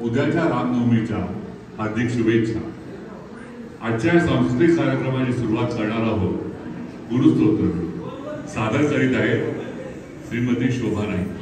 उद्याच्या रामनवमीच्या हार्दिक शुभेच्छा। आजच्या सांस्कृतिक कार्यक्रमाची सुरुवात करणार आहोत गुरुस्तोत्र सादर करीत आहे श्रीमती शोभा नाईक।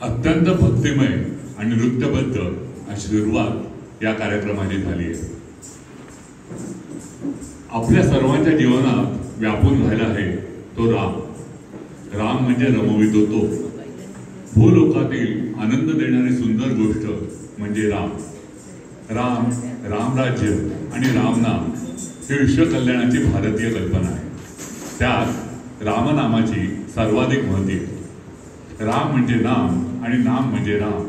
अत्यंत भक्तिमय आणि नृत्यबद्ध अशी सुरुवात या कार्यक्रमाची झाली आहे। आपल्या सर्वांच्या जीवनात व्यापून राहिला आहे तो राम। राम म्हणजे रमवितो तो। भूलोकातील आनंद देणारी सुंदर गोष्ट म्हणजे राम। राम, रामराज्य आणि रामनाम ही विश्वकल्याणाची भारतीय कल्पना आहे। त्यात रामनामाची सर्वाधिक महती आहे। राम म्हणजे नाम आणि नाम म्हणजे राम।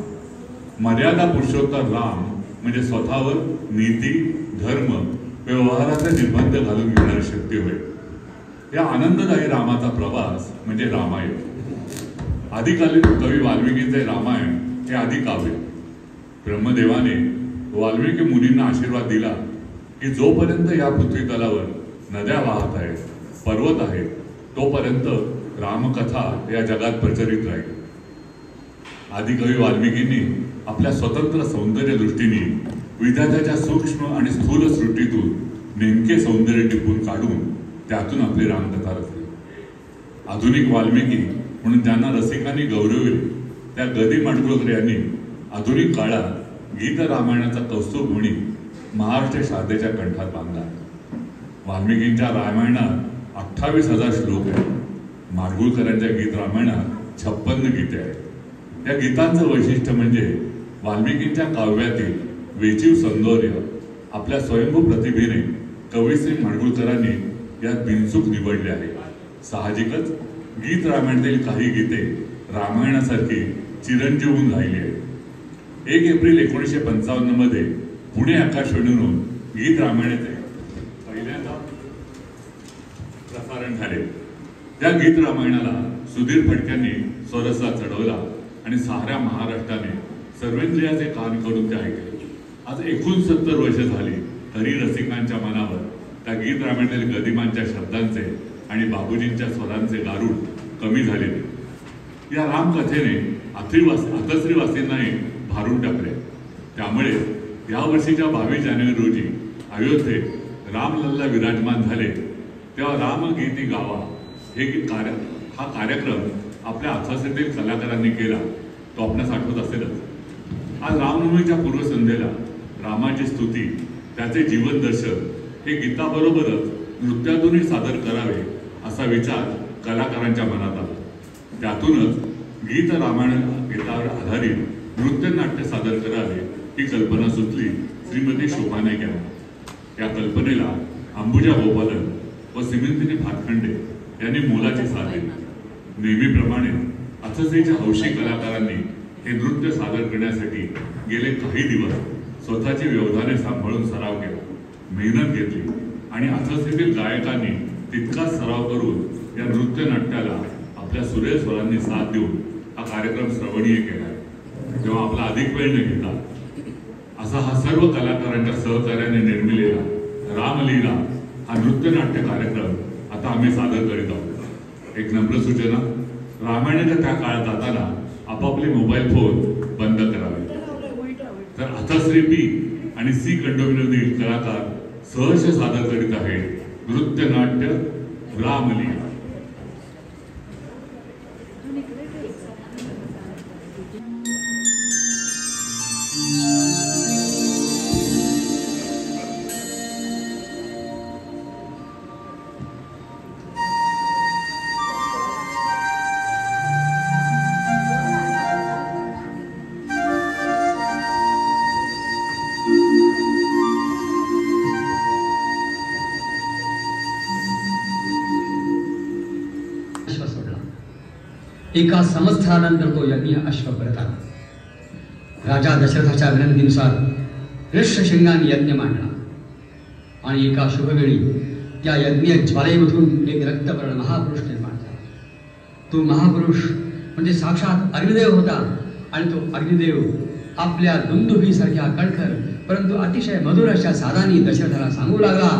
मर्यादा पुरुषोत्तर राम म्हणजे स्वतःवर नीती, धर्म, व्यवहाराचे निर्बंध घालून घेणारी शक्ती होय। या आनंददायी रामाचा प्रवास म्हणजे रामायण। आदिकालीन कवी वाल्मिकींचे रामायण हे आदिकाव्य। ब्रह्मदेवाने वाल्मिकी मुनींना आशीर्वाद दिला की जोपर्यंत या पृथ्वी तलावर नद्या वाहत आहेत, पर्वत आहेत, तोपर्यंत रामकथा या जगात प्रचलित राहील। आदिकवी वाल्मिकींनी आपल्या स्वतंत्र सौंदर्य दृष्टीने विधात्याच्या सूक्ष्म आणि स्थूल सृष्टीतून नेमके सौंदर्य टिपून काढून त्यातून आपली रामकथा रचली। आधुनिक वाल्मिकी म्हणून ज्यांना रसिकांनी गौरवले त्या गदी माडगुळकर यांनी आधुनिक काळात गीत रामायणाचा कौस्तुभ म्हणी महाराष्ट्र शारदेच्या कंठात बांधला। वाल्मिकींच्या रामायणात 28,000 श्लोक आहेत। माडगुळकरांच्या गीत रामायणात 56 गीते आहेत। या गीतांचं वैशिष्ट्य म्हणजे वाल्मिकींच्या काव्यातील वेचीव सौंदर्य आपल्या स्वयंभू प्रतिभेने कवीश्री माडगुळकरांनी यात बिनचूक निवडले आहे। साहजिकच गीत रामायणातील काही गीते रामायणासारखी चिरंजीव होऊन राहिली आहेत। 1 एप्रिल 1955 मध्ये पुणे आकाशवाणीवरून गीत रामायणाचे पहिल्यांदा प्रसारण झाले। त्या गीत रामायणाला सुधीर फडक्यांनी स्वरसात चढवला आणि साऱ्या महाराष्ट्राने सर्वेंद्रियाचे कान करून ते ऐकले। आज 69 वर्ष झाली तरी रसिकांच्या मनावर त्या गीत रामायणातील गदिमांच्या शब्दांचे आणि बाबूजींच्या स्वरांचे गारुड कमी झाले नाही। या रामकथेने अथश्रीवासींनाही भारून टाकले। त्यामुळे या वर्षीच्या 22 जानेवारी रोजी अयोध्येत रामलल्ला विराजमान झाले तेव्हा रामगीती गावा हा कार्यक्रम आपल्या अथासेतील कलाकारांनी केला तो आपणास आठवत असेलच। आज रामनवमीच्या पूर्वसंध्येला रामाची स्तुती, त्याचे जीवन दर्शन हे गीताबरोबरच नृत्यातूनही सादर करावे असा विचार कलाकारांच्या मनात आला। त्यातूनच गीत रामायण गीतावर आधारित नृत्यनाट्य सादर करावे ही कल्पना सुचली श्रीमती शोभा नाईक यांना। या कल्पनेला अंबुजा गोपालन व सिमंतिनी भातखंडे यांनी मोलाची साथ दिली। नेहमीप्रमाणे अथसेच्या हौशी कलाकारांनी हे नृत्य सादर करण्यासाठी गेले काही दिवस स्वतःची व्यवधाने सांभाळून सराव केला, मेहनत घेतली आणि अथसेतील गायकांनी तितकाच सराव करून या नृत्यनाट्याला आपल्या सुरेश स्वरांनी साथ देऊन हा कार्यक्रम श्रवणीय केला. तेव्हा आपला अधिक वेळ न घेता असा हा सर्व कलाकारांच्या सहकार्याने निर्मिलेला रामलीला हा नृत्यनाट्य कार्यक्रम आता आम्ही सादर करीत आहोत. एक नम्र सूचना, रामायणाच्या त्या काळात जाताना आपापले मोबाईल फोन बंद करावे. तर आता श्री पी आणि सी कंडोविनोदी कलाकार सहर्ष सादर करीत आहेत नृत्यनाट्य रामलीला. एका संवत्सरानंतर तो यज्ञ अश्व परत आला. राजा दशरथाच्या विनंतीनुसार ऋष्यशृंगाने यज्ञ मांडला आणि एका शुभवेळी त्या यज्ञ ज्वालेमधून एक रक्तवर्ण महापुरुष निर्माण झाला. तो महापुरुष म्हणजे साक्षात अग्निदेव होता आणि तो अग्निदेव आपल्या दुंदुभीसारख्या कणखर परंतु अतिशय मधुर अशा सादानी दशरथाला सांगू लागला,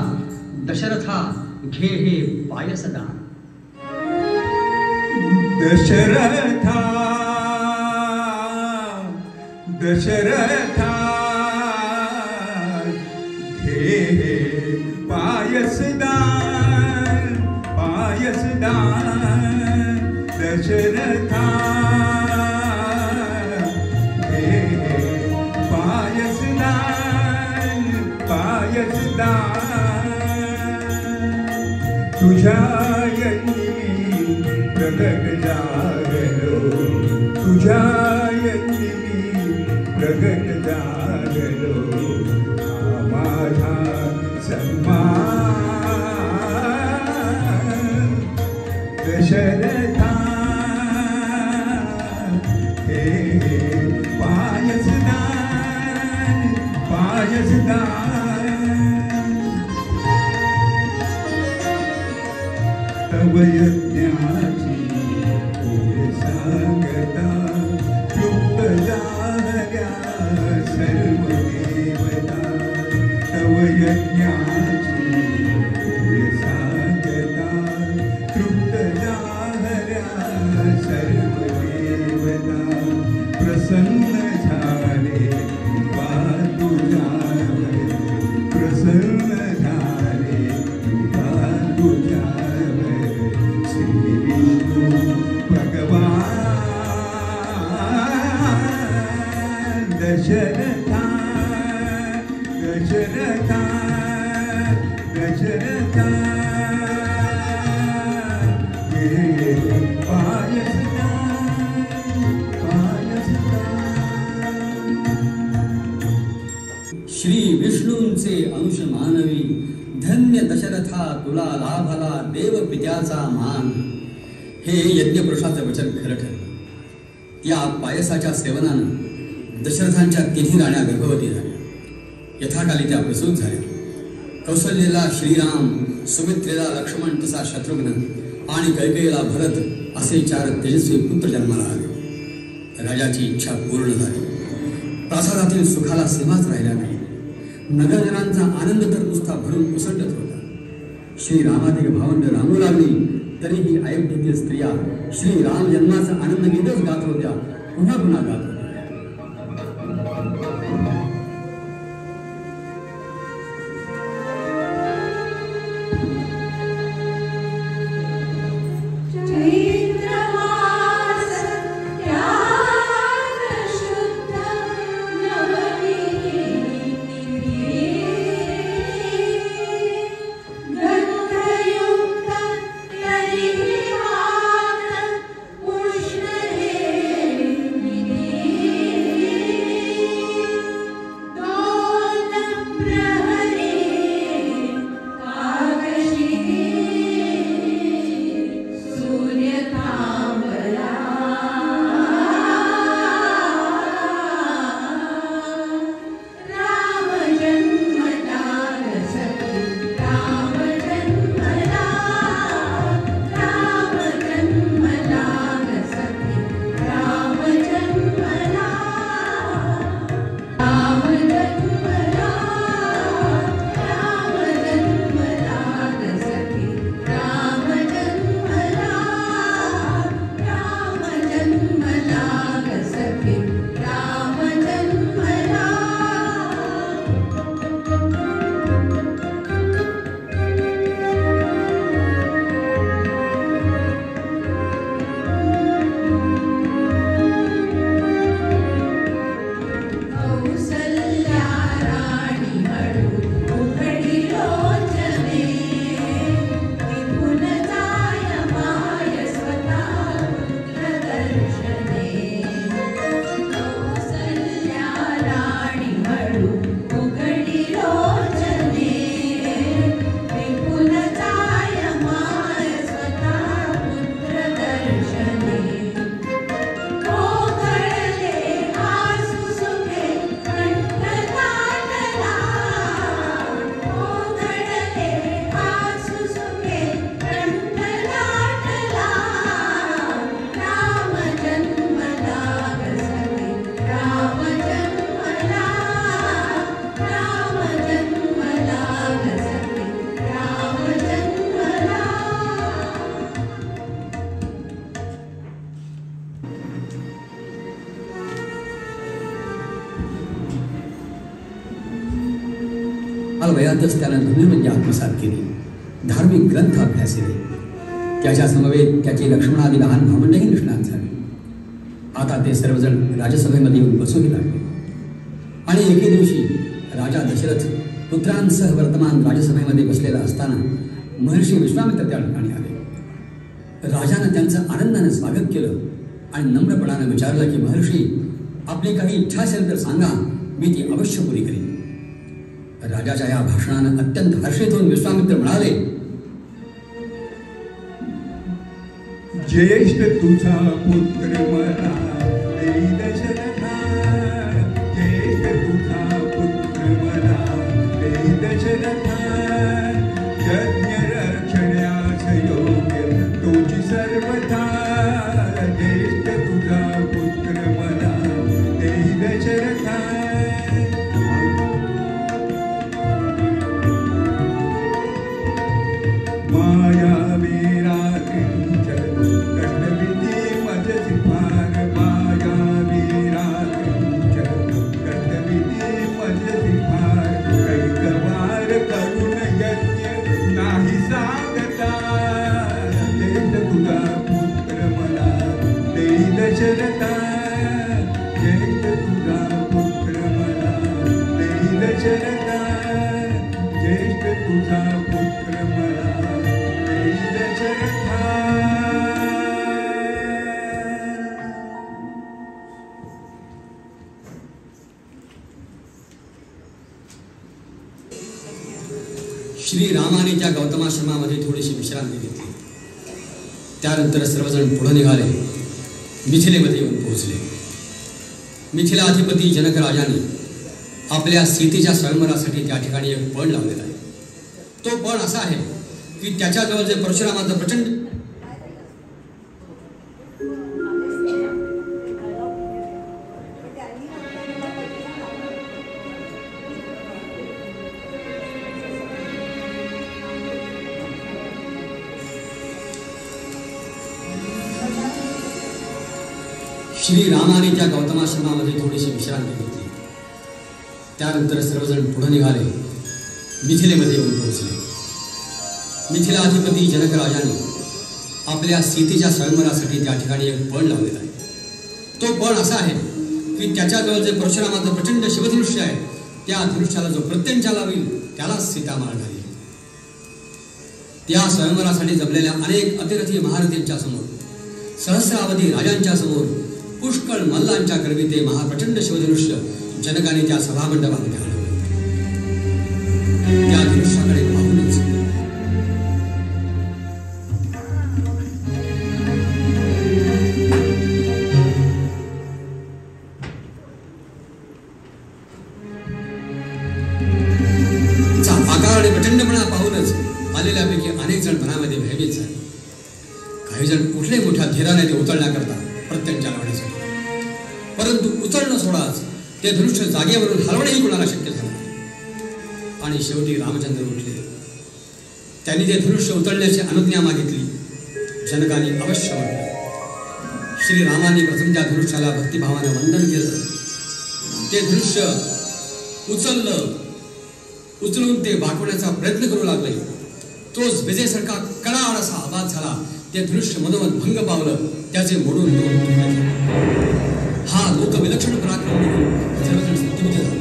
दशरथा घे हे पायसदान. दशरथा दशरथा घे पायसदान पायसदान. दशरथा घे पायसदान पायसदान. तुझ्या प्रगट जागलो तुझ्या यज्ञी प्रगट जागलो. हा माझा सन्मान दशरथा हे पायसदान पायसदान. तव यज्ञाची सांगता तृप्त झाल्या सर्व देवता. तव यज्ञाची सांगता तृप्त झाल्या सर्व देवता. प्रसन्न झाले कृपा तुझ्यावर प्रसन्न झाले कृपा तुझ्यावर. श्री विष्णू भगवान दशरथा दशरथा दशरथा हे पायसदान पायसदान. श्री विष्णूंचे अंश मानवी धन्य दशरथा तुला लाभला देव पित्याचा मान. हे यज्ञपुरुषाचं वचन खरं ठरलं. या पायसाच्या सेवनानं दशरथांच्या तिन्ही राण्या गर्भवती झाल्या. यथाकाली त्या प्रसूत झाल्या. कौशल्येला श्रीराम, सुमित्रेला लक्ष्मण तसा शत्रुघ्न आणि कैकेयीला भरत असे 4 तेजस्वी पुत्र जन्माला आले. राजाची इच्छा पूर्ण झाली. प्रासादातील सुखाला सीमाच राहिल्या नाही. नगरजनांचा आनंद तर नुसता भरून उसंडत होता. श्रीरामाधिक भावंड रामू लागली तरीही अयोध्येतील स्त्रिया श्री राम जन्माचा आनंद गीतच गात होत्या, पुन्हा पुन्हा गात होत्या. पुष्ण हे बालवयातच त्यानं धनुर्विद्या आत्मसात केली, धार्मिक ग्रंथ अभ्यासले. त्याच्या समवेत त्याचे लक्ष्मणादी लहान भावंडही निष्णात झाले. आता ते सर्वजण राजसभेमध्ये येऊन बसूही लागले. आणि एके दिवशी राजा दशरथ पुत्रांसह वर्तमान राजसभेमध्ये बसलेला असताना महर्षी विश्वामित्र त्या ठिकाणी आले. राजानं त्यांचं आनंदानं स्वागत केलं आणि नम्रपणानं विचारलं की महर्षी, आपली काही इच्छा असेल तर सांगा, मी ती अवश्य पुरी करीन. राजाच्या या भाषणानं अत्यंत हर्षित होऊन विश्वामित्र म्हणाले, ज्येष्ठ तुझा पुत्र मला देई दशरथा, ज्येष्ठ तुझा पुत्र मला देई दशरथा, यज्ञ रक्षण्यास योग्य तुझी सर्वथा, ज्येष्ठ तुझा पुत्र मला देई दशरथा. माया श्री रामाने त्या गौतमाश्रमामध्ये थोडीशी विश्रांती घेतली. त्यानंतर सर्वजण पुढे निघाले. मिथिलेमध्ये येऊन पोहोचले. मिथिलाधिपती जनक राजाने आपल्या सीतेच्या स्वयंवरासाठी त्या ठिकाणी एक पण लावलेला आहे. तो पण असा आहे की त्याच्याजवळ जे परशुरामाचं प्रचंड श्री रामाने त्या गौतमाश्रमामध्ये थोडीशी विश्रांती घेतली. त्यानंतर सर्वजण पुढे निघाले. मिथिलेमध्ये येऊन पोहोचले. मिथिलाधिपती जनक राजाने आपल्या सीतेच्या स्वयंवरासाठी त्या ठिकाणी एक पण लावलेला आहे. तो पण असा आहे की त्याच्याजवळ जे परशुरामाचं प्रचंड शिवधनुष्य आहे, त्या धनुष्याला जो प्रत्यंचा लावेल त्यालाच सीता मारणार आहे. त्या स्वयंवरासाठी जमलेल्या अनेक अतिरथी महारथींच्या समोर, सहस्रावधी राजांच्या समोर, पुष्कळ मल्लांच्या गर्वीते महाप्रचंड शिवधनुष्य जनकाने त्या सभामंडपामध्ये हलवले. त्या धनुष्याकडे पाहूनच आकार आणि प्रचंडपणा पाहूनच आलेल्यापैकी अनेक जण मनामध्ये भयभीत झाले. काही जण कुठल्याही मोठ्या धीराने ते उचलण्याकरता प्रत्यंचा लावण्यासाठी, परंतु उचलणं सोडाच ते धनुष्य जागेवरून हलवणेही कोणाला शक्य झालं नाही. आणि शेवटी रामचंद्र उठले. त्यांनी ते धनुष्य उचलण्याची अनुज्ञा मागितली. जनकाने अवश्य म्हटलं. श्रीरामांनी प्रथम त्या धनुष्याला भक्तिभावानं वंदन केलं. ते धनुष्य उचलून ते वाकवण्याचा प्रयत्न करू लागले. तोच विजेसारखा कडाड असा आवाज झाला. ते धनुष्य मनोमन भंग पावलं. त्याचे मोडून दोन तुकडे झाले. हा लोक विलक्षण पराक्रम बघून सर्वजण स्तुतित झाले.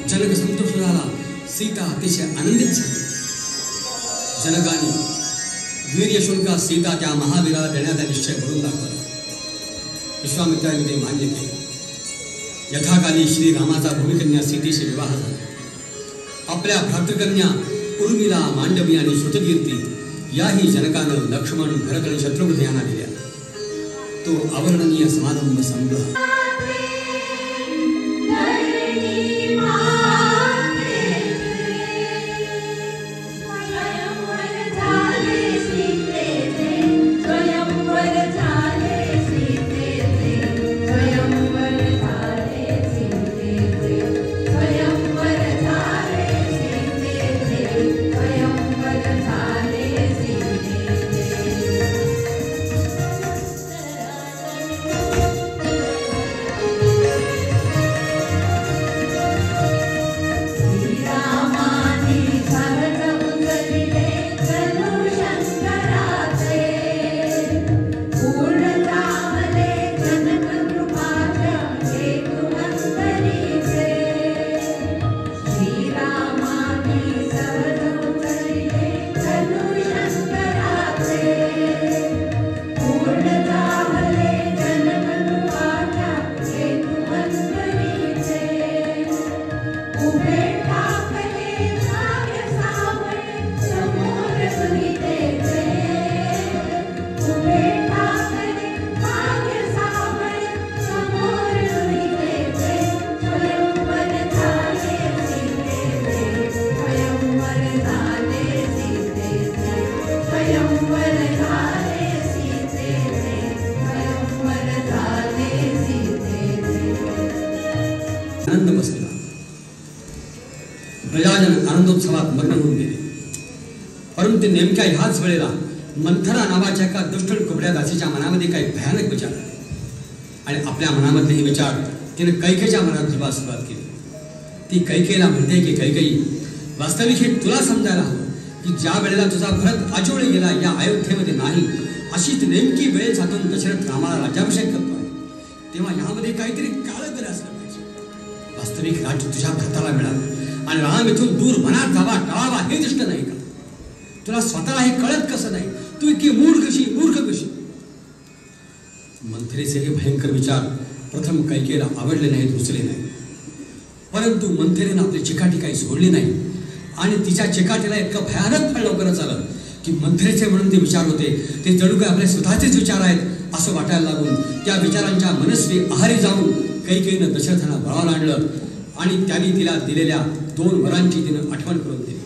जनक संतुष्ट झाला. सीता अतिशय आनंदित झाली. जनकाने वीर्यशुल्का सीता त्या महावीराला देण्याचा निश्चय करून दाखवला. विश्वामित्राने ते मान्य केले. यथाकाली श्रीरामाचा भूमिकन्या सीतेशी विवाह झाला. आपल्या भ्रातृकन्या उर्मिला, मांडवी आणि श्रुतकीर्ती याही जनकानं लक्ष्मण, भरत आणि शत्रुघ्न यांना दिल्या. तो अवर्णनीय समारंभ संपला. आनंदोत्सवात मग्न होऊन गेले. परंतु नेमक्या ह्याच वेळेला मंथरा नावाच्या एका दुष्ट कुबड्या दासीच्या मनामध्ये काही भयानक विचार आणि आपल्या मनामधले हे विचार तिने कैकेच्या मनात जेव्हा सुरुवात केली. ती कैकेला म्हणते की कैकेयी, वास्तविक हे तुला समजायला हवं की ज्या वेळेला तुझा भरत आजोळे गेला या अयोध्येमध्ये नाही, अशीच नेमकी वेळ साधून दशरथ रामाला राज्याभिषेक करतोय, तेव्हा यामध्ये काहीतरी काळं असलं पाहिजे. वास्तविक राज्य तुझ्या भरताला मिळालं आणि राम इथून दूर वनात जावा टळावा हे दिष्ट नाही का? तुला स्वतःला हे कळत कसं नाही? तू इतकी मूर्ख कशी? मंथरेचे हे भयंकर विचार प्रथम कैकेला आवडले नाहीत, रुचले नाही. परंतु मंथरेनं आपली चिकाटी काही सोडली नाही आणि तिच्या चिकाटीला इतकं भयानक फळ लवकरच आलं की मंथरेचे म्हणून ते विचार होते ते जणू काय आपले स्वतःचेच विचार आहेत असं वाटायला लागून त्या विचारांच्या मनस्वी आहारी जाऊन कैकेयीनं दशरथाला बळावून आणलं आणि त्यांनी तिला दिलेल्या 2 वरांची तिनं आठवण करून दिली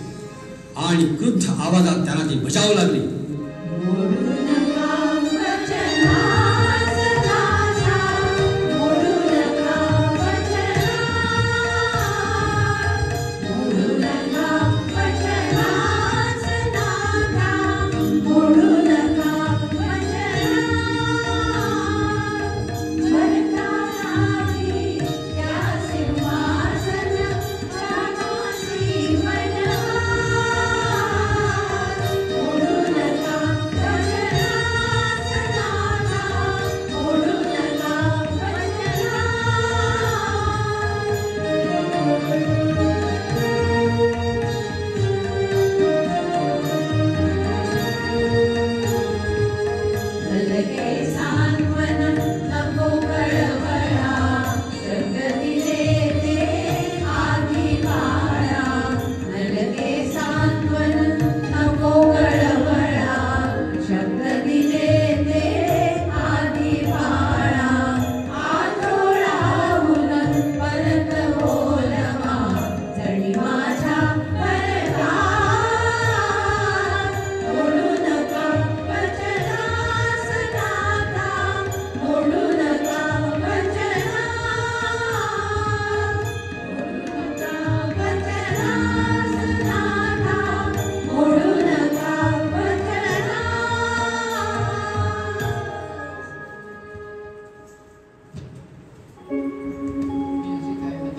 आणि क्रुद्ध आवाजात त्यांना ती बजावू लागली.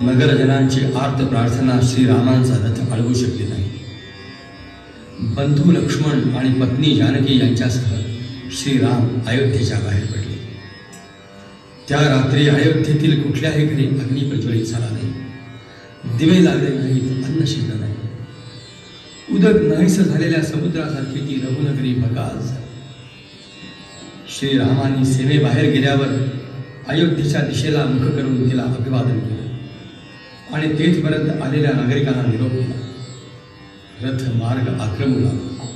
नगरजनांची आर्त प्रार्थना श्रीरामांचा रथ अडवू शकली नाही. बंधू लक्ष्मण आणि पत्नी जानकी यांच्यासह श्रीराम अयोध्येच्या बाहेर पडले. त्या रात्री अयोध्येतील कुठल्याही घरी अग्नी प्रज्वलित झाला नाही, दिवे लागले नाहीत, अन्न शिजलं नाही. उदक नाहीसं झालेल्या समुद्रासारखी ती रघुनगरी बकाल झाली. श्रीरामांनी सीमेबाहेर गेल्यावर अयोध्येच्या दिशेला मुख करून तिला अभिवादन केलं आणि तेथपर्यंत आलेल्या नागरिकांना निरोप दिला. रथ मार्ग आक्रमू लागला.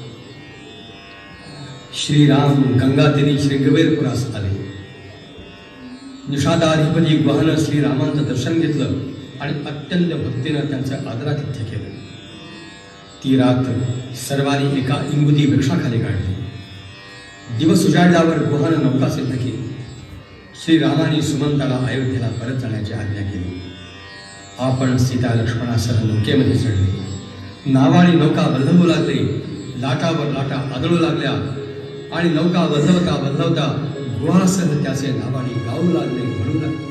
श्रीराम गंगातीरी शृंगवेरपुरास आले. निषादाधिपती गुहानं श्रीरामांचं दर्शन घेतलं आणि अत्यंत भक्तीनं त्यांचं आदरातिथ्य केलं. ती रात्र सर्वांनी एका इंगुदी वृक्षाखाली काढली. दिवस उजाडल्यावर गुहानं नौका सिद्ध केली. श्रीरामाने सुमंताला अयोध्येला परत जाण्याची आज्ञा केली. आपण सीता लक्ष्मणासह नौकेमध्ये चढले. नावाने नौका बदलवू लागले. लाटावर लाटा आदळू लागल्या आणि नौका बदलवता बदलवता गुहासह त्याचे नावाने गाऊ लागले, म्हणू लागले.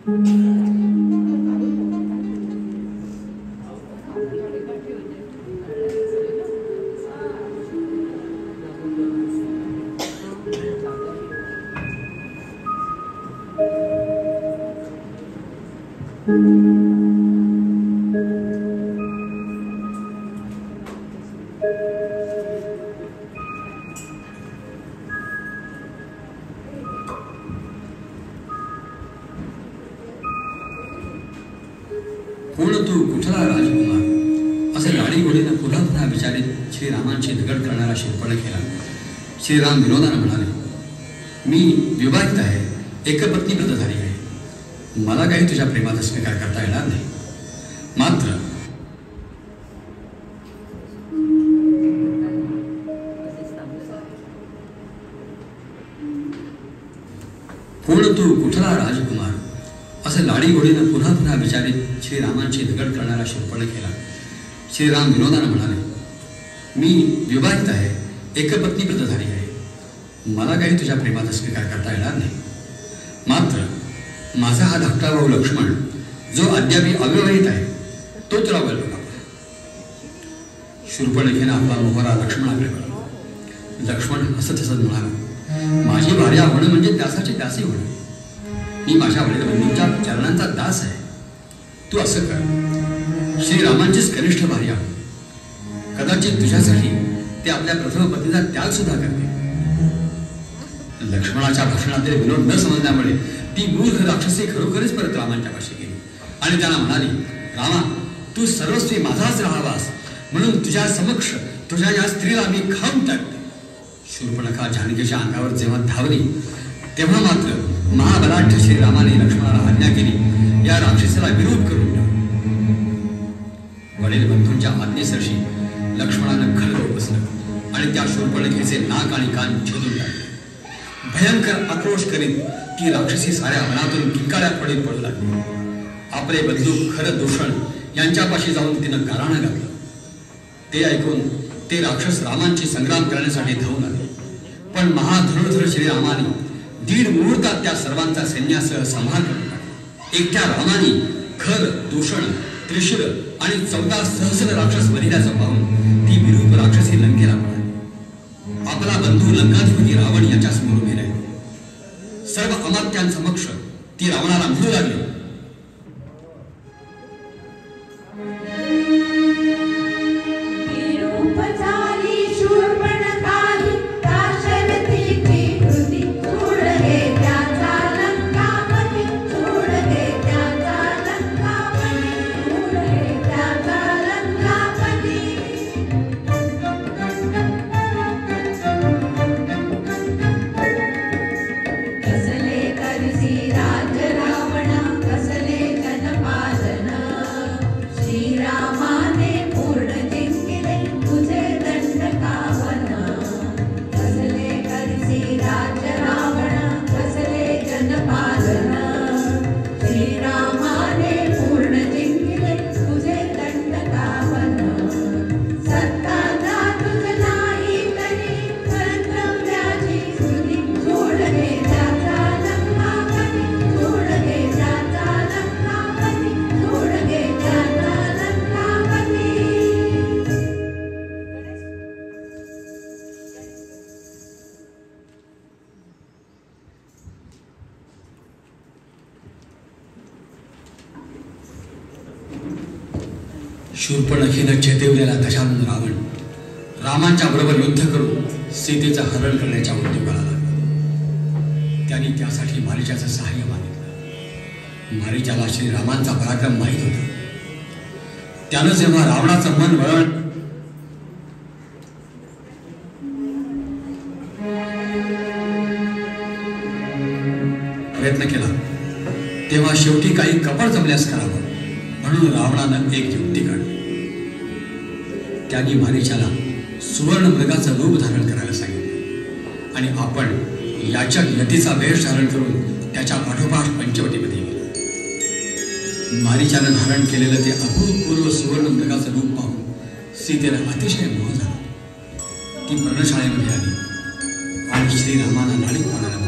कोण तू कुठला राजकुमार असे लाडी गोडीनं पुन्हा पुन्हा विचारित श्रीरामांची दगड करणारा शूर्पणखेला श्रीराम विनोदानं म्हणाले, मी विवाहित आहे, एकपत्नी व्रतधारी आहे, मला काही तुझ्या प्रेमाचा स्वीकार करता येणार नाही. मात्र कोण तू कुठला राजकुमार असे लाडी गोडीनं पुन्हा पुन्हा विचारित श्रीरामांची दगड करणारा शूर्पणखेला श्रीराम विनोदानं म्हणाले, मी विवाहित आहे, एकपत्नी व्रतधारी आहे, मला काही तुझ्या प्रेमाचा स्वीकार करता येणार नाही. मात्र माझा हा धाकटा भाऊ लक्ष्मण जो अद्यापही अविवाहित आहे तो तुला वळवला. शूर्पणखेनं आपला मोहरा लक्ष्मणाकडे वळवला. लक्ष्मण हसत हसत म्हणाला, माझी भार्या होणं म्हणजे दासाची दासी होणं. मी माझ्या वडीलबंधूंच्या चरणांचा दास आहे. तू असं कर, श्रीरामांचीच कनिष्ठ भार्या हो. कदाचित तुझ्यासाठी ते आपल्या प्रथम पत्नीचा त्याग सुद्धा करते. लक्ष्मणाच्या भाषणातील विनोद न समजल्यामुळे ती मूर्ख राक्षसी खरोखरच परत रामांच्या पाशी गेली आणि त्यांना म्हणाली, रामा, तू सर्वस्वी माझाच राहावास म्हणून तुझ्या समक्ष तुझ्या या स्त्रीला मी खाऊन टाकते. शूर्पणखा जानकीच्या अंगावर जेव्हा धावली तेव्हा मात्र महाबलाढ्य श्रीरामाने लक्ष्मणाला आज्ञा केली, या राक्षसीला विरोध करून द्या. वडील बंधूंच्या आज्ञेसरशी लक्ष्मणानं खड्ग बसलं आणि त्या शूर्पणखेचे नाक आणि कान छेदून टाकले. भयंकर आक्रोश करीत ती राक्षसी साऱ्या वनातून किंकाळ्या पडीत पडू लागली. आपले बंधू खरं दूषण यांच्यापाशी जाऊन तिनं गाराणं घातलं. ते ऐकून ते राक्षस रामांची संग्राम करण्यासाठी धावून आले. पण महाधनुर्धर श्रीरामाने दीड मुहूर्तात त्या सर्वांचा सैन्यासह संहार करून टाकला. एकट्या रामाने खर, दूषण, त्रिशूळ आणि 14 सहस्र राक्षस बलिदाचं पाहून ती विरूप राक्षसी लंकेला पळाली. आपला बंधू लंकाधिपती रावण याच्या समोर उभे राहिले. सर्व अमात्यांसमक्ष ती रावणाला म्हणू लागली, शूर्पणखेनं चेतवलेला दशानन रावण रामांच्या बरोबर युद्ध करून सीतेचं हरण करण्याच्या उद्योगाला लागला. त्यांनी त्यासाठी मारीचाचं सहाय्य मागितलं. मारीचाला श्रीरामांचा पराक्रम माहीत होता. त्यानं जेव्हा रावणाचं मन वळण प्रयत्न केला तेव्हा शेवटी काही कपड जमल्यास करावं म्हणून रावणानं एक युक्ती काढली. त्यांनी मारीचाला सुवर्ण मृगाचं रूप धारण करायला सांगितलं आणि आपण याच्या यतीचा वेश धारण करून त्याच्या पाठोपाठ पंचवटीमध्ये गेलो. मारीचानं धारण केलेलं ते अभूतपूर्व सुवर्ण मृगाचं रूप पाहून सीतेला अतिशय मोह झाला. ती पर्णशाळेमध्ये आली आणि श्रीरामांना लाडीत पाहायला लागली.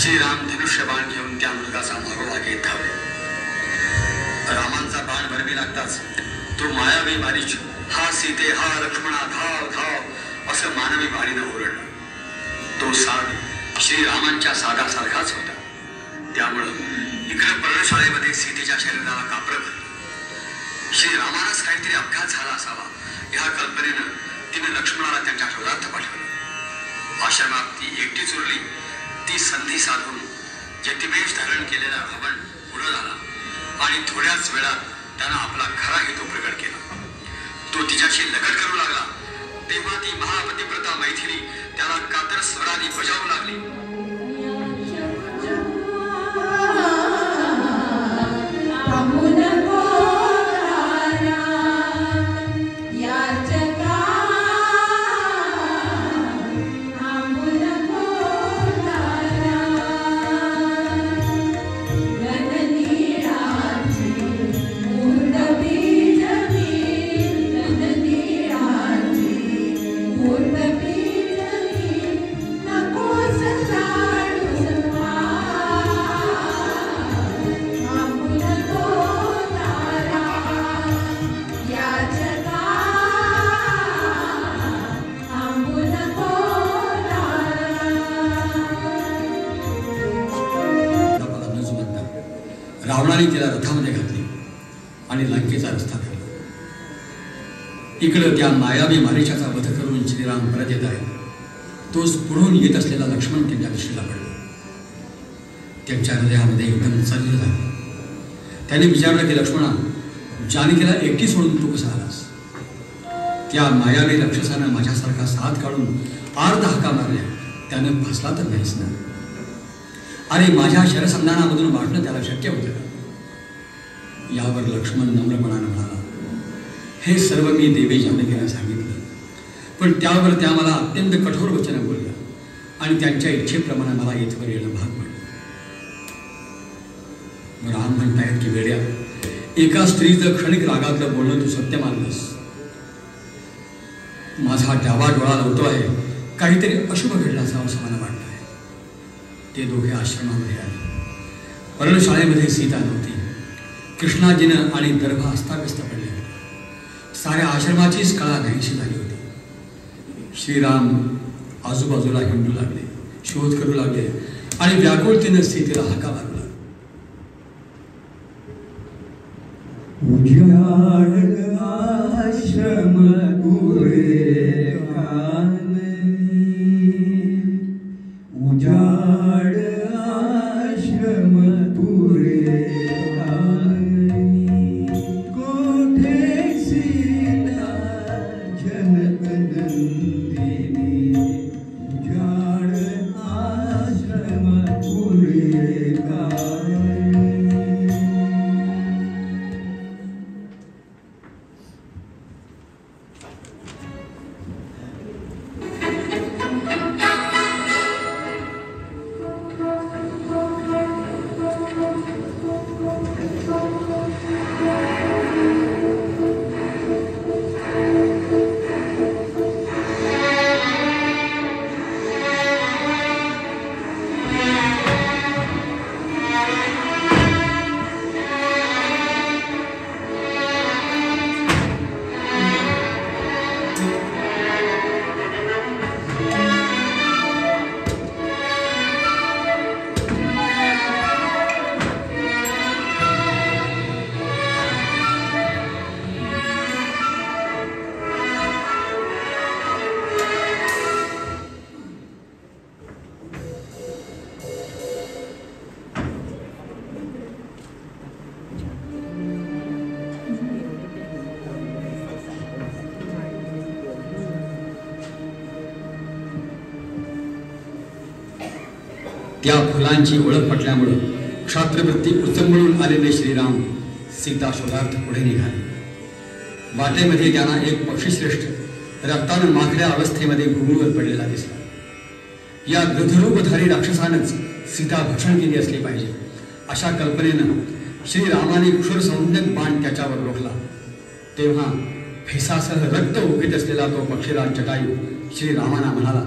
श्रीराम धनुष्यबाण घेऊन त्या मृगाचा मागोवा घेत धावले. रामांचा बाण भरवी लागताच तो मायावी मारीच हा सीते हा लक्ष्मणा धाव धाव असं मानवी वाणीनं ओरडला. तो साग श्रीरामांच्या सागासारखाच होता. त्यामुळं इकडं पर्णशाळेमध्ये सीतेच्या शरीराला कापड भरलं. श्रीरामालाच काहीतरी अपघात झाला असावा ह्या कल्पनेनं तिने लक्ष्मणाला त्यांच्या शोधार्थ पाठवलं. आश्रमात ती एकटीच उरली. ती संधी साधून यतिवेश धारण केलेला रावण पुढे झाला आणि थोड्याच वेळात त्यानं आपला खरा हेतू प्रकट केला. तो तिच्याशी लगट करू लागला तेव्हा ती महापतिव्रता मैथिली त्याला कातर स्वराने बजावू लागली. रावणाने तिला रथामध्ये घातली आणि लंकेचा रस्ता धरला. इकडं त्या मायावी मारीचाचा वध करून श्रीराम परत येत आहे. तोच पुढून येत असलेला लक्ष्मण त्यांच्या दृष्टीला पडला. त्यांच्या हृदयामध्ये एकदम चल्ल झालं. त्याने विचारलं की लक्ष्मणा, जानकीला एकटी सोडून तू कसा आलास? त्या मायावी राक्षसानं माझ्यासारखा साथ काढून अर्ध हाका मारल्या. त्यानं फसला तर नाहीस ना? अरे माझ्या शरसंधानामधून वाटणं त्याला शक्य होतं का? यावर लक्ष्मण नम्रपणानं म्हणाला, हे सर्व मी देवी जानकीला सांगितलं, पण त्यावर त्या मला अत्यंत कठोर वचनं बोलल्या आणि त्यांच्या इच्छेप्रमाणे मला इथवर येणं भाग पडलं. राम म्हणतायत की वेड्या, एका स्त्रीचं क्षणिक रागातलं बोलणं तू सत्य मानलंस. माझा डावा डोळा लावतो आहे, काहीतरी अशुभ घडलं असावं असं मला वाटतं आहे. ते दोघे आश्रमामध्ये आले. पर्णशाळेमध्ये सीता नव्हती. कृष्णाजीनं आणि दर्भ अस्ताव्यस्त पडले. साऱ्या आश्रमाचीच कळा नाहीशी झाली होती. श्रीराम आजूबाजूला हिंडू लागले, शोध करू लागले आणि व्याकुळतेने सीतेला हाका मारू लागले. उजाड आश्रम पुरे काननी, उजाड आश्रम पुरे काननी, कोठे सीता जनकनंदिनी, उजाड आश्रम पुरे काननी. त्या फुलांची ओळख पटल्यामुळे क्षात्रवृत्ती उचंबळून आलेले श्रीराम सीता शोधार्थ पुढे निघाले. वाटेमध्ये त्यांना एक पक्षीश्रेष्ठ रक्तानं माखल्या अवस्थेमध्ये भूमीवर पडलेला दिसला. या गृधरूपधारी राक्षसानंच सीता भक्षण केली असली पाहिजे अशा कल्पनेनं श्रीरामाने क्षुर संज्ञक बाण त्याच्यावर रोखला. तेव्हा फेसासह रक्त उकित असलेला तो पक्षीराज जटायू श्रीरामाना म्हणाला,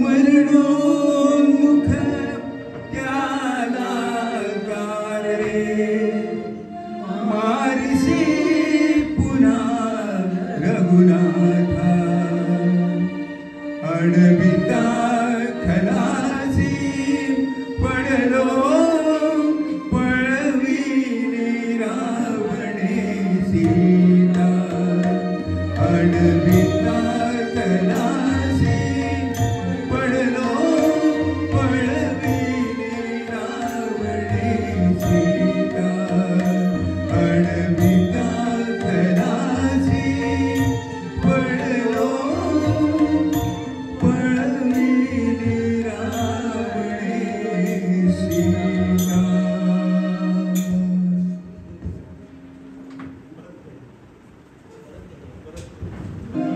मरणोन्मुख त्याला गारे, मारिसी पुन्हा रघुनाथा, अडविता खलासी पडलो पळविली रावणे सीता, अडविता खलासी पडलो पळविली रावणे सीता, अडविता खलासी पडलो पळविली रावणे सीता.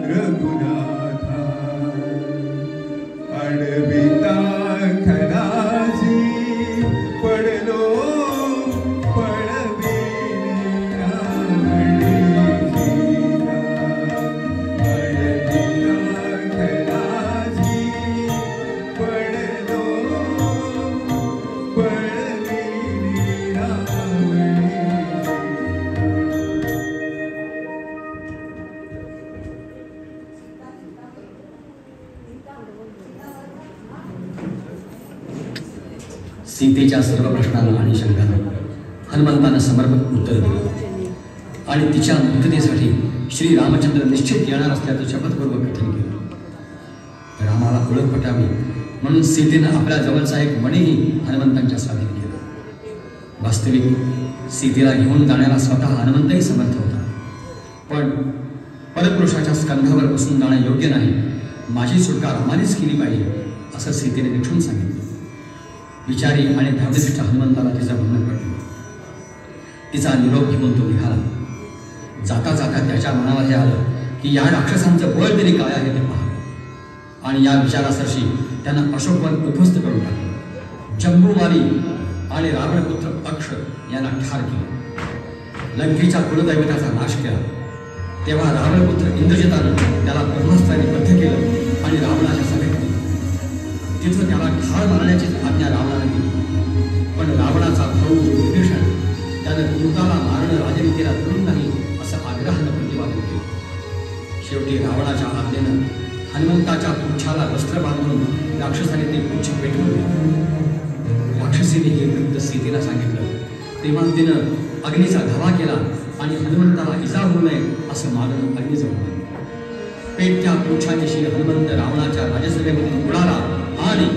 रघुनाथा अडविता खलासी पडलो पळविली रावणे सीता, अडविता खलासी पडलो पळविली रावणे सीतेच्या सर्व प्रश्नांना आणि शंकांना हनुमंतानं समर्पक उत्तर दिलं आणि तिच्या मुक्ततेसाठी श्री रामचंद्र निश्चित येणार असल्याचं शपथपूर्वक कथन केलं. रामाला ओळख पटावी म्हणून सीतेनं आपल्या जवळचा एक मणीही हनुमंतांच्या स्वाधीन केला. वास्तविक सीतेला घेऊन जाण्याला स्वतः हनुमंतही समर्थ होता, पण परपुरुषाच्या स्कंधावर बसून जाणं योग्य नाही, माझी सुटका रामानेच केली पाहिजे असं सीतेने निक्षून सांगितलं. विचारी आणि धर्मनिष्ठ हनुमंताला तिचं म्हणणं पडलं. तिचा निरोप घेऊन तो निघाला. जाता जाता त्याच्या मनावर हे आलं की या राक्षसांचं बळ तरी काय आहे ते पाहावं, आणि या विचारासरशी त्यानं अशोकवन उद्ध्वस्त करून टाकलं. जंबूमाली आणि रावणपुत्र अक्ष यांना ठार केलं. लंकेच्या कुलदैवताचा नाश केला. तेव्हा रावणपुत्र इंद्रजितानं त्याला ब्रह्मास्त्राने बद्ध केलं आणि रावणाच्या सभेत नेलं. तिथं त्याला ठार मारण्याची आज्ञा रावणाने दिली, पण रावणाचा भाऊ विभीषण त्यानं दूताला मारणं राजनीतीला धरून नाही असं आग्रहानं प्रतिपादन केलं. शेवटी रावणाच्या आज्ञेनं हनुमंताच्या पुच्छाला वस्त्र बांधून राक्षसाने ते पुच्छ पेटवून दिले. राक्षसीने हे वृत्त सीतेला सांगितलं तेव्हा तिनं अग्नीचा धावा केला आणि हनुमंताला इजा होऊ नये असं मागणं अग्नीजवळ मागलं. पेटत्या पुच्छानिशी हनुमंत रावणाच्या राजसभेमधून उडाला आणि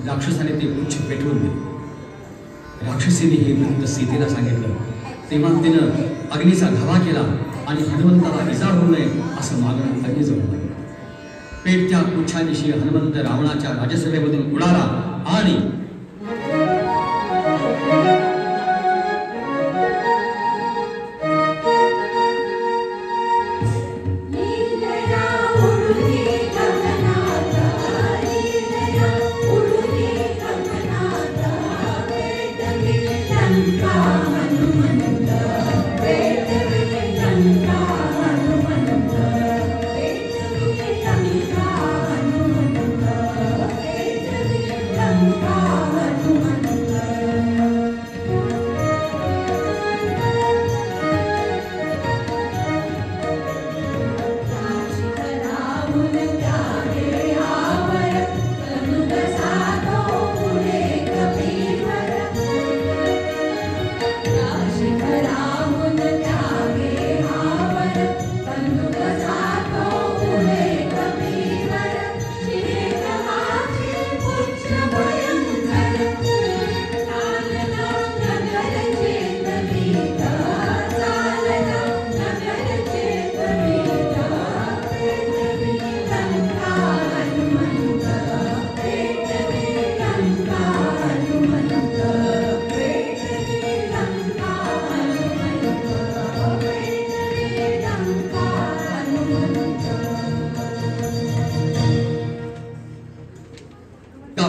राक्षसाने ते पुच्छ पेटवून दिले. राक्षसीने हे वृत्त सीतेला सांगितलं तेव्हा तिनं अग्नीचा धावा केला आणि हनुमंताला इजा होऊ नये असं मागणं अग्नीजवळ मागलं. पेटत्या पुच्छानिशी हनुमंत रावणाच्या राजसभेमधून उडाला आणि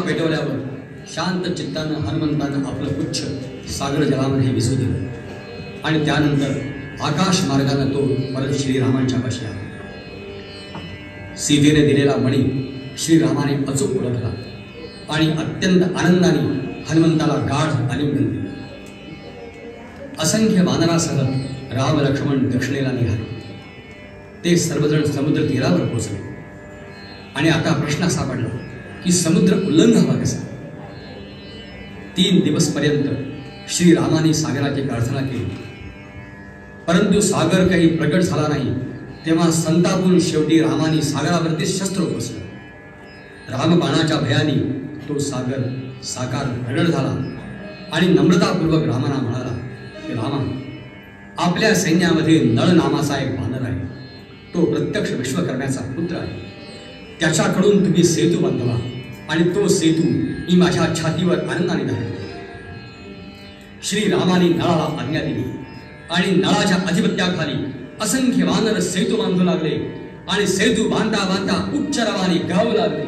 पेटवल्यावर शांत चित्तानं हनुमंतानं आपलं पुच्छ सागर जलामध्ये विसू दिलं आणि त्यानंतर आकाश मार्गानं तो परत श्रीरामांच्या पाशी आला. सीतेने दिलेला मणी श्रीरामाने अचूक ओळखला आणि अत्यंत आनंदाने हनुमंताला गाढ आलिंगन दिलं. असंख्य वानरासह राम लक्ष्मण दक्षिणेला निघाले. ते सर्वजण समुद्र तीरावर पोचले आणि आता प्रश्न असा पडला की समुद्र उल्लंघावा कसा. 3 दिवसपर्यंत श्रीरामाने सागराची प्रार्थना केली, परंतु सागर काही प्रकट झाला नाही. तेव्हा संतापून शेवटी रामाने सागरावरती शस्त्र उपसलं. रामबाणाच्या भयाने तो सागर साकार प्रगट झाला आणि नम्रतापूर्वक रामाना म्हणाला की रामा, आपल्या सैन्यामध्ये नळ नामाचा एक वानर आहे. तो प्रत्यक्ष विश्वकर्म्याचा पुत्र आहे. त्याच्याकडून तुम्ही सेतू बांधवा आणि तो सेतू मी माझ्या छातीवर आनंदाने धारण. श्रीरामाने नळाला आज्ञा दिली आणि नळाच्या अधिपत्याखाली असंख्य वानर सेतू बांधू लागले आणि सेतू बांधता बांधता उच्च रावाने गाऊ लागले.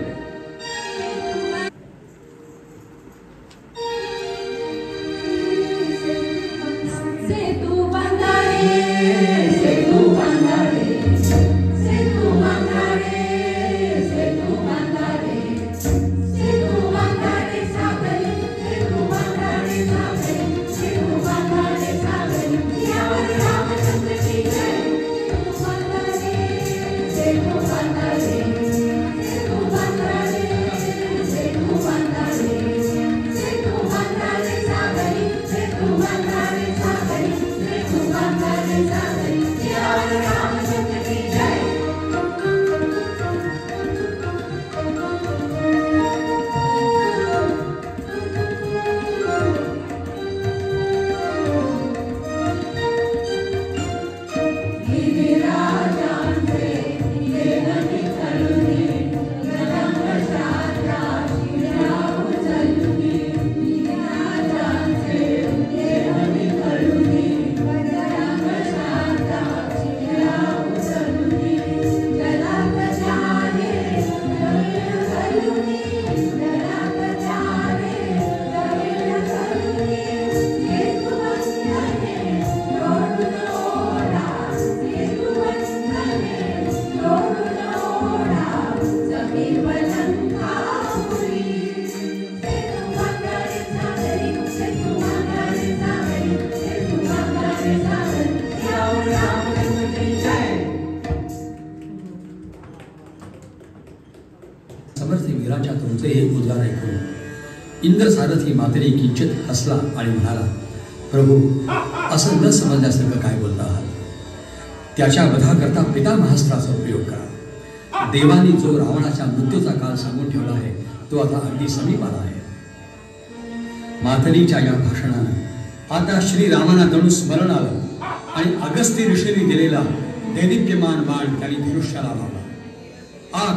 समर्थी वीराच्या तुमचे हे उद्गार ऐकून इंद्र सारथी मातरी किंचित हसला आणि म्हणाला, प्रभू, असं न समजण्यासारखं काय बोलता आहात? त्याच्या वधाकरता पितामहास्त्राचा उपयोग करा. देवानी जो रावणाच्या मृत्यूचा काळ सांगून ठेवला आहे तो आता अगदी समीप आला आहे. मातरीच्या या भाषणानं आता श्रीरामांना जणू स्मरण आलं आणि अगस्ती ऋषींनी दिलेला दैदिप्यमान बाण त्यांनी धनुष्याला लावला.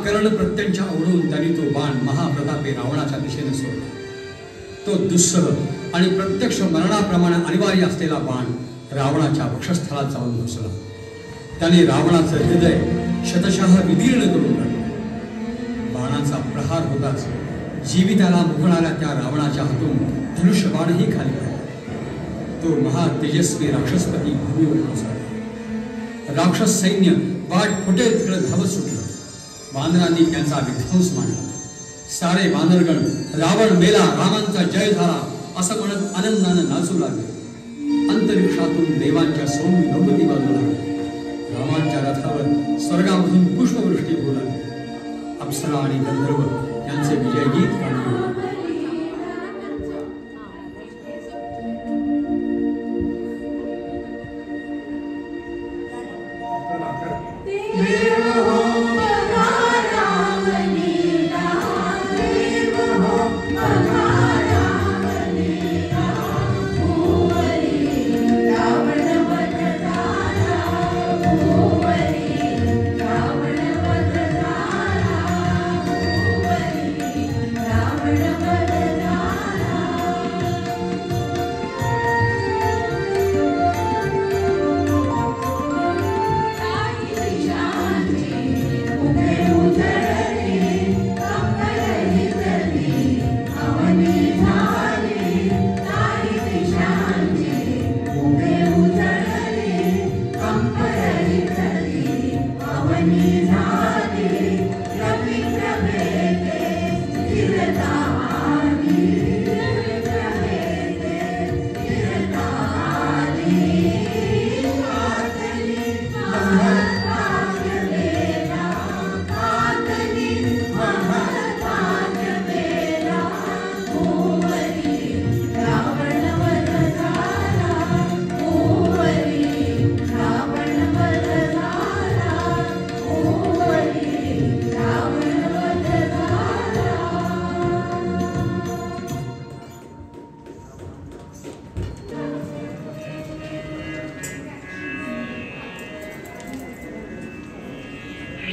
कर्ण प्रत्यंच्या ओढून त्यांनी तो बाण महाप्रतापी रावणाच्या दिशेने सोडला. तो दुस्सह आणि प्रत्यक्ष मरणाप्रमाणे अनिवार्य असलेला बाण रावणाच्या वक्षस्थळात जाऊन घुसला. त्याने रावणाचं हृदय शतशः विदीर्ण करून टाकलं. बाणाचा प्रहार होताच जीविताला मुकणाऱ्या त्या रावणाच्या हातून धनुष्यबाणही खाली पडला. तो महातेजस्वी राक्षसपती भूमीवर कोसळला. राक्षस सैन्य वाट फुटेल तिकडे धावत सुटलं. वानरांनी त्यांचा विध्वंस मांडला. सारे वानरगण रावण मेला, रामांचा जय झाला असं म्हणत आनंदानं नाचू लागले. अंतरिक्षातून देवांच्या सौम्य नौबती वाजू लागल्या. रामांच्या रथावर स्वर्गामधून पुष्पवृष्टी होऊ लागली. अप्सरा आणि गंधर्व यांचे विजयगीत काढले.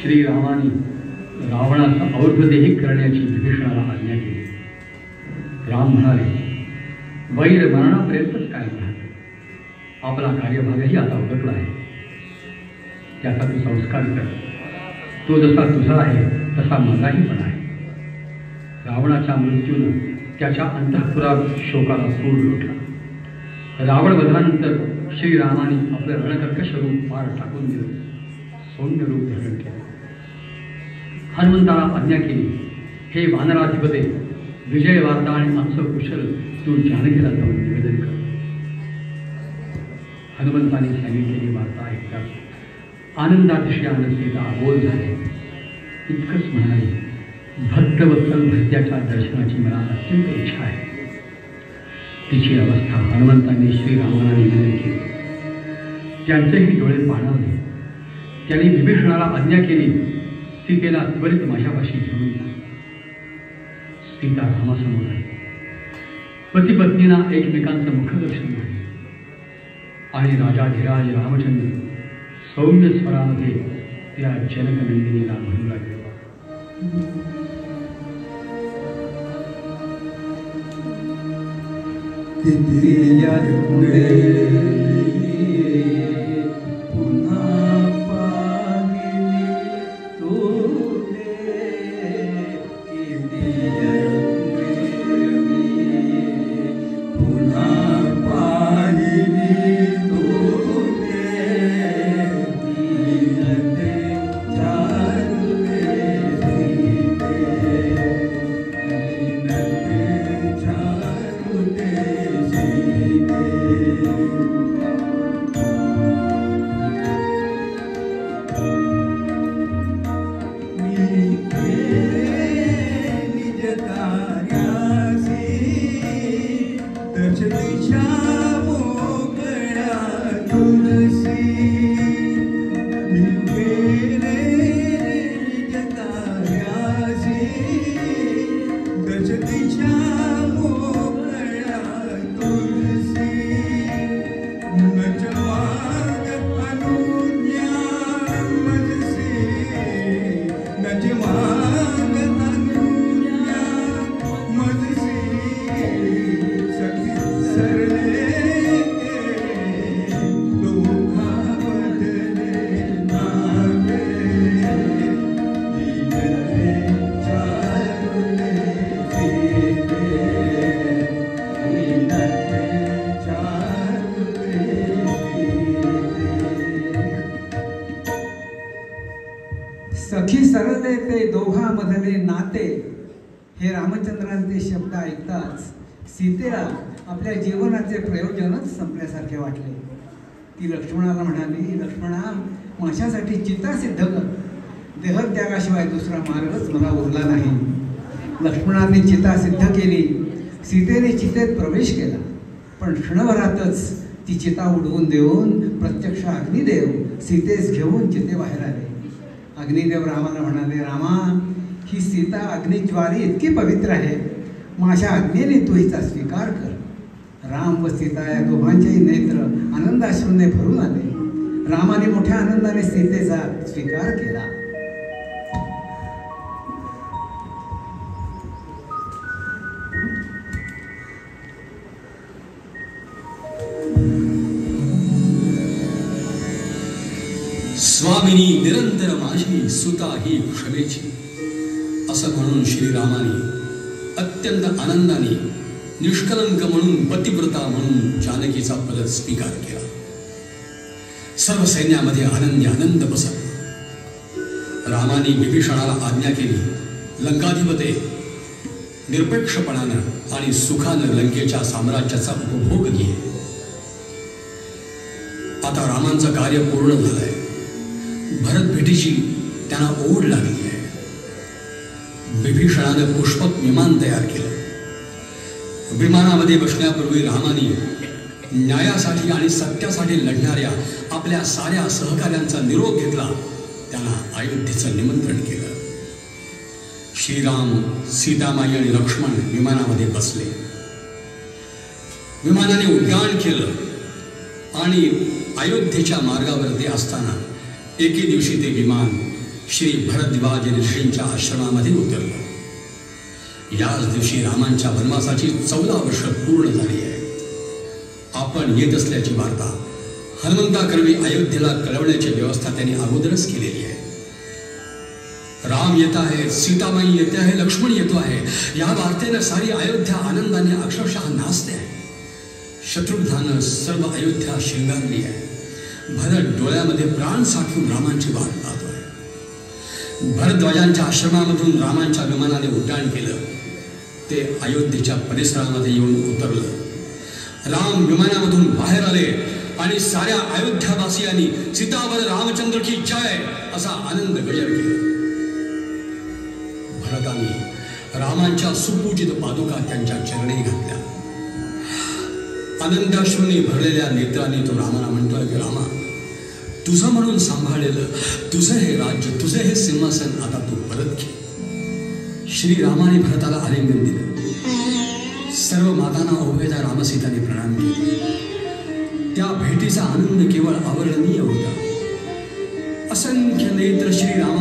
श्रीरामाने रावणाचा और्ध्वदेही करण्याची विभीषणाला आज्ञा केली. राम म्हणाले, वैर मरणापर्यंतच काय राहतं. आपला कार्यभागही आता उरकला आहे. त्याचा तू संस्कार कर. तो जसा तुझा आहे तसा माझाही पण आहे. रावणाच्या मृत्यूनं त्याच्या अंतःपुरात शोकाला सूर लोटला. रावण वधानंतर श्रीरामाने आपलं रणकर्कश रूप पार टाकून दिलं. सौम्य रूप धारण केले. हनुमंताला आज्ञा केली, हे वानराधिपते, विजय वार्ता आणि आमचं कुशल तू जानकीला जाऊन निवेदन कर. हनुमंताने सांगितलेली वार्ता ऐकताच आनंदातिशयानं सीता बोल झाले. इतकंच म्हणाले, भक्तवत्सल भक्त्याच्या दर्शनाची मला अत्यंत इच्छा आहे. तिची अवस्था हनुमंतांनी श्रीरामाला निवेदन केली. त्यांचेही डोळे पाणावले. त्यांनी विभीषणाला आज्ञा केली, सीतेला त्वरित माझ्यापाशी घेऊन या. सीता रामासमोर आहे. पती पत्नींना एकमेकांचं मुखदर्शन आहे आणि राजाधिराज रामचंद्र सौम्य स्वरामध्ये त्या जनकनंदिनीला म्हणू लागले, सखी सरले ते दोघांमधले नाते हे रामचंद्रांचे शब्द ऐकताच सीतेला आपल्या जीवनाचे प्रयोजनच संपल्यासारखे वाटले. ती लक्ष्मणाला म्हणाली, लक्ष्मणा, माझ्यासाठी चिता सिद्ध कर. देहत्यागाशिवाय दुसरा मार्गच मला उरला नाही. लक्ष्मणाने चिता सिद्ध केली. सीतेने चितेत प्रवेश केला. पण क्षणभरातच ती चिता उडवून देऊन प्रत्यक्ष अग्निदेव सीतेस घेऊन चितेबाहेर आले. अग्निदेव रामाला म्हणाले, रामा, ही सीता अग्निज्वारी इतकी पवित्र आहे, माझ्या आज्ञेने तू हिचा स्वीकार कर. राम व सीता या दोघांचेही नेत्र आनंदाश्रूने भरून आले. रामाने मोठ्या आनंदाने सीतेचा स्वीकार केला. स्वामिनी निरंतर माझी सुता ही क्षमेची, असं म्हणून श्रीरामाने अत्यंत आनंदाने निष्कलंक म्हणून पतिव्रता म्हणून जानकीचा पद स्वीकार केला. सर्व सैन्यामध्ये आनंदी आनंद पसरला. रामाने विभीषणाला आज्ञा केली, लंकाधिपते, निरपेक्षपणानं आणि सुखानं लंकेच्या साम्राज्याचा उपभोग घे. आता रामांचं कार्य पूर्ण झालंय. भरत भेटीची त्यांना ओढ लागली आहे. विभीषणानं पुष्पक विमान तयार केलं. विमानामध्ये बसण्यापूर्वी रामाने न्यायासाठी आणि सत्यासाठी लढणाऱ्या आपल्या साऱ्या सहकार्यांचा निरोप घेतला. त्यांना अयोध्येचं निमंत्रण केलं. श्रीराम, सीतामाई आणि लक्ष्मण विमानामध्ये बसले. विमानाने उड्डाण केलं आणि अयोध्येच्या मार्गावर ते असताना एके दिवशी ते विमान श्री भरद्वाज ऋषींच्या आश्रमामध्ये उतरलं. याच दिवशी रामांच्या वनवासाची 14 वर्ष पूर्ण झाली आहे. आपण येत असल्याची वार्ता हनुमंताकरवी अयोध्येला कळवण्याची व्यवस्था त्यांनी अगोदरच केलेली आहे. राम येत आहे, सीतामाई येते आहे, लक्ष्मण येतो आहे. या वार्तेनं सारी अयोध्या आनंदाने अक्षरशः नाचते आहे. शत्रुघ्नानं सर्व अयोध्या शृंगारली आहे. भरत डोळ्यामध्ये प्राण साठवून रामांची वाट पाहतोय. भरद्वाजांच्या आश्रमामधून रामांच्या विमानाने उड्डाण केलं. ते अयोध्येच्या परिसरामध्ये येऊन उतरलं. राम विमानामधून बाहेर आले आणि साऱ्या अयोध्यावासियांनी सीतावर रामचंद्र की जय असा आनंद गजर केला. भरताने रामांच्या सुपूजित पादुका त्यांच्या चरणी घातल्या. आनंदाश्रूंनी भरलेल्या नेत्रांनी तो रामाला म्हणतोय की रामा, तुझं म्हणून सांभाळलेलं तुझं हे राज्य, तुझं हे सिंहासन आता तू परत घे. श्रीरामाने भरताला आलिंगन दिलं. सर्व मातांना उभेच्या रामसीताने प्रणाम केले. त्या भेटीचा आनंद केवळ अवर्णनीय होता. असंख्य नेत्र श्रीराम